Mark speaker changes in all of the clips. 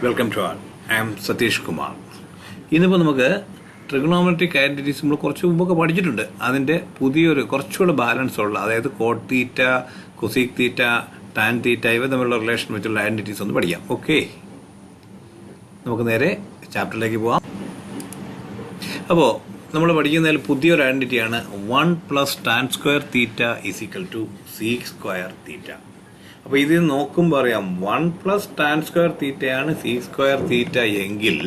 Speaker 1: Welcome to all. I am Satheesh Kumar. ഇന്നിപ്പോൾ നമുക്ക് trigonometric identities നമ്മൾ കുറച്ച് മുമ്പൊക്കെ പഠിച്ചിട്ടുണ്ട്. അതിൻ്റെ പുതിയൊരു കുറച്ചുകൂടെ ബാലൻസ് ഉള്ള, അതായത് കോട്ട് തീറ്റ, കൊസീക് തീറ്റ, ടാൻ തീറ്റ ഇവ തമ്മിലുള്ള റിലേഷൻ വെച്ചുള്ള ഐഡൻറ്റിറ്റീസ് ഒന്ന് പഠിക്കാം. ഓക്കെ, നമുക്ക് നേരെ ചാപ്റ്ററിലേക്ക് പോവാം. അപ്പോൾ നമ്മൾ പഠിക്കുന്നതിൽ പുതിയൊരു ഐഡൻറ്റിറ്റിയാണ് 1 + tan square theta = sec square theta. അപ്പോൾ ഇത് നോക്കുമ്പോൾ അറിയാം 1 + tan സ്ക്വയർ തീറ്റയാണ് sec സ്ക്വയർ തീറ്റ എങ്കിൽ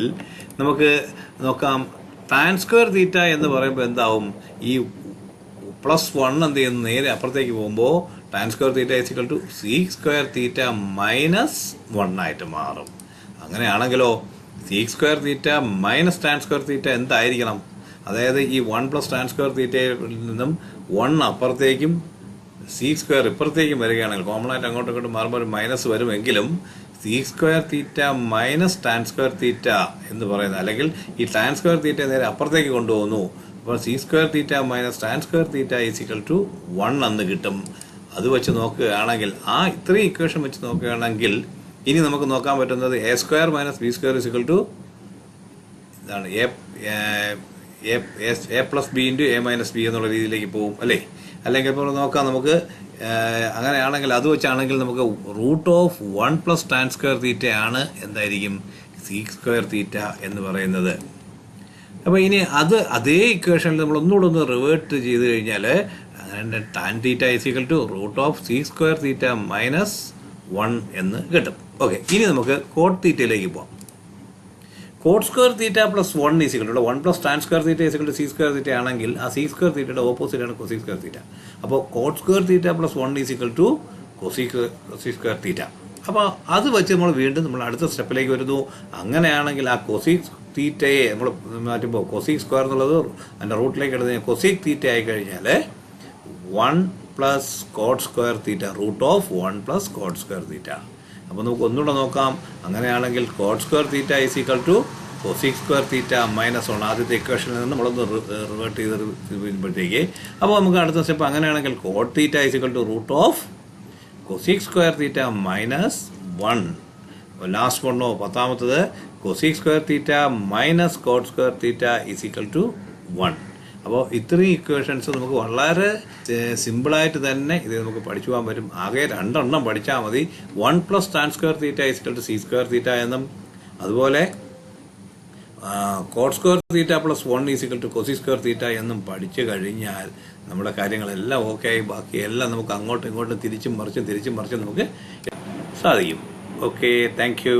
Speaker 1: നമുക്ക് നോക്കാം tan സ്ക്വയർ തീറ്റ എന്ന് പറയുമ്പോൾ എന്താവും, ഈ +1 എന്ത് ചെയ്യുന്നു, നേരെ അപ്പുറത്തേക്ക് പോകുമ്പോൾ tan square theta = sec square theta -1 ആയിട്ട് മാറും. അങ്ങനെയാണെങ്കിലോ sec square theta -tan square തീറ്റ എന്തായിരിക്കണം? അതായത് ഈ 1 + tan സ്ക്വയർ തീറ്റയിൽ നിന്നും 1 അപ്പുറത്തേക്കും sec സ്ക്വയർ ഇപ്പുറത്തേക്കും വരികയാണെങ്കിൽ കോമൺ ആയിട്ട് അങ്ങോട്ടും ഇങ്ങോട്ടും മാറുമ്പോൾ ഒരു മൈനസ് വരുമെങ്കിലും sec square theta -tan square theta എന്ന് പറയുന്നത്, അല്ലെങ്കിൽ ഈ tan സ്ക്വയർ തീറ്റ നേരെ അപ്പുറത്തേക്ക് കൊണ്ടുപോകുന്നു. അപ്പോൾ sec square theta -tan square theta = 1 എന്ന് കിട്ടും. അത് വെച്ച് നോക്കുകയാണെങ്കിൽ, ആ ഇത്രയും ഇക്വേഷൻ വെച്ച് നോക്കുകയാണെങ്കിൽ ഇനി നമുക്ക് നോക്കാൻ പറ്റുന്നത് a² - b² = ഇതാണ് a + b × a - b എന്നുള്ള രീതിയിലേക്ക് പോകും അല്ലേ? അല്ലെങ്കിൽ ഇപ്പോൾ നോക്കാം നമുക്ക്, അങ്ങനെയാണെങ്കിൽ അത് വെച്ചാണെങ്കിൽ നമുക്ക് √1 + tan സ്ക്വയർ തീറ്റയാണ് എന്തായിരിക്കും sec സ്ക്വയർ തീറ്റ എന്ന് പറയുന്നത്. അപ്പോൾ ഇനി അതേ ഇക്വേഷനിൽ നമ്മൾ ഒന്നുകൂടെ ഒന്ന് റിവേർട്ട് ചെയ്ത് കഴിഞ്ഞാൽ അങ്ങനെ tan തീറ്റ = √sec സ്ക്വയർ തീറ്റ -1 എന്ന് കിട്ടും. ഓക്കെ, ഇനി നമുക്ക് കോട്ട് തീറ്റയിലേക്ക് പോകാം. Coat square theta +1 = 1 + tan square theta = sec square തീറ്റ ആണെങ്കിൽ ആ sec സ്ക്വയർ തീറ്റയുടെ ഓപ്പോസിറ്റാണ് കൊസീക് സ്ക്വയർ തീറ്റ. അപ്പോൾ cot square theta +1 = cosec square theta. അപ്പോൾ അത് വെച്ച് നമ്മൾ വീണ്ടും അടുത്ത സ്റ്റെപ്പിലേക്ക് വരുന്നു. അങ്ങനെയാണെങ്കിൽ ആ കൊസീക് തീറ്റയെ നമ്മൾ മാറ്റുമ്പോൾ കൊസീക് സ്ക്വയർ എന്നുള്ളത് അതിൻ്റെ റൂട്ടിലേക്ക് എടുത്ത് കൊസീക് തീറ്റ ആയി കഴിഞ്ഞാൽ 1 + coat square theta √1 + coat square theta. അപ്പോൾ നമുക്ക് ഒന്നുകൂടെ നോക്കാം. അങ്ങനെയാണെങ്കിൽ coat square theta = cosec square theta -1 ആദ്യത്തെ ഇക്വേഷനിൽ നിന്ന് നമ്മളൊന്ന് റിവേർട്ട് ചെയ്ത് വരുമ്പോഴത്തേക്ക്, അപ്പോൾ നമുക്ക് അടുത്ത സ്റ്റെപ്പ് അങ്ങനെയാണെങ്കിൽ cot theta = √cosec square theta -1. Last വണ്ണോ പത്താമത്തത് cosec square theta -cot square theta = 1. അപ്പോൾ ഇത്രയും ഇക്വേഷൻസ് നമുക്ക് വളരെ സിമ്പിളായിട്ട് തന്നെ ഇത് നമുക്ക് പഠിച്ചു പോകാൻ പറ്റും. ആകെ 2 എണ്ണം പഠിച്ചാൽ മതി. 1 + tan square theta = sec square തീറ്റ എന്നും, അതുപോലെ coat square theta +1 = cosec square തീറ്റ എന്നും പഠിച്ചു കഴിഞ്ഞാൽ നമ്മുടെ കാര്യങ്ങളെല്ലാം ഓക്കെ ആയി. ബാക്കി എല്ലാം നമുക്ക് അങ്ങോട്ടും ഇങ്ങോട്ടും തിരിച്ചും മറിച്ചും നമുക്ക് സാധിക്കും. Okay, thank you.